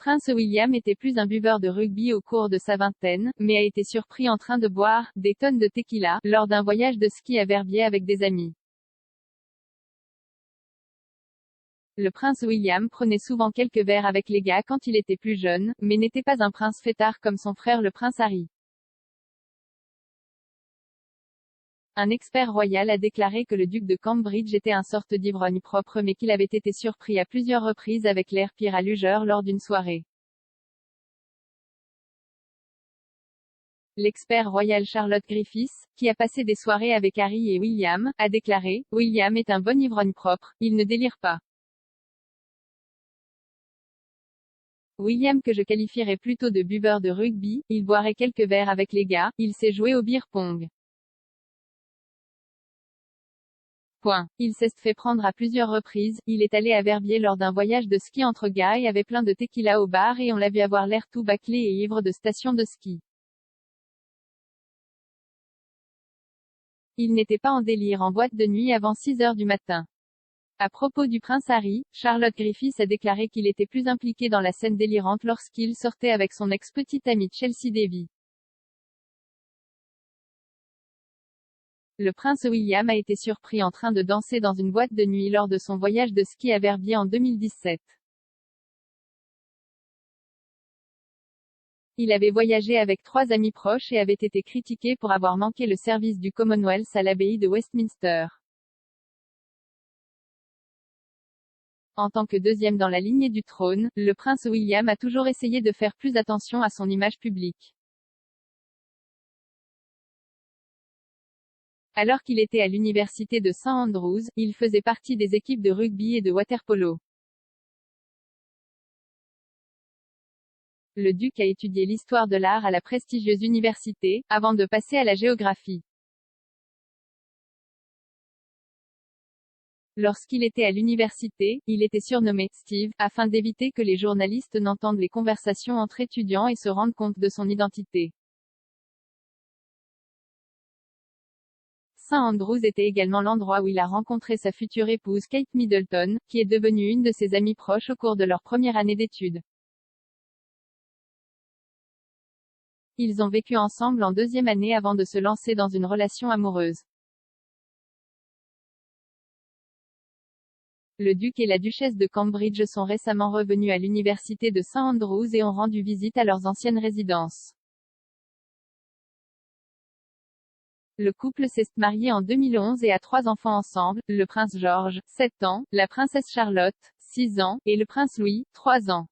Prince William était plus un buveur de rugby au cours de sa vingtaine, mais a été surpris en train de boire des tonnes de tequila lors d'un voyage de ski à Verbier avec des amis. Le prince William prenait souvent quelques verres avec les gars quand il était plus jeune, mais n'était pas un prince fêtard comme son frère le prince Harry. Un expert royal a déclaré que le duc de Cambridge était un sorte d'ivrogne propre mais qu'il avait été surpris à plusieurs reprises avec l'air pire à lugeur lors d'une soirée. L'expert royal Charlotte Griffiths, qui a passé des soirées avec Harry et William, a déclaré « William est un bon ivrogne propre, il ne délire pas. William que je qualifierais plutôt de buveur de rugby, il boirait quelques verres avec les gars, il sait jouer au beer pong. Point. Il s'est fait prendre à plusieurs reprises, il est allé à Verbier lors d'un voyage de ski entre gars et avait plein de tequila au bar et on l'a vu avoir l'air tout bâclé et ivre de station de ski. Il n'était pas en délire en boîte de nuit avant 6 heures du matin. À propos du prince Harry, Charlotte Griffiths a déclaré qu'il était plus impliqué dans la scène délirante lorsqu'il sortait avec son ex-petite amie Chelsea Davy. Le prince William a été surpris en train de danser dans une boîte de nuit lors de son voyage de ski à Verbier en 2017. Il avait voyagé avec 3 amis proches et avait été critiqué pour avoir manqué le service du Commonwealth à l'abbaye de Westminster. En tant que deuxième dans la lignée du trône, le prince William a toujours essayé de faire plus attention à son image publique. Alors qu'il était à l'université de St Andrews, il faisait partie des équipes de rugby et de water-polo. Le duc a étudié l'histoire de l'art à la prestigieuse université, avant de passer à la géographie. Lorsqu'il était à l'université, il était surnommé « Steve », afin d'éviter que les journalistes n'entendent les conversations entre étudiants et se rendent compte de son identité. St Andrews était également l'endroit où il a rencontré sa future épouse Kate Middleton, qui est devenue une de ses amies proches au cours de leur première année d'études. Ils ont vécu ensemble en 2e année avant de se lancer dans une relation amoureuse. Le duc et la duchesse de Cambridge sont récemment revenus à l'université de St Andrews et ont rendu visite à leurs anciennes résidences. Le couple s'est marié en 2011 et a 3 enfants ensemble, le prince George, 7 ans, la princesse Charlotte, 6 ans, et le prince Louis, 3 ans.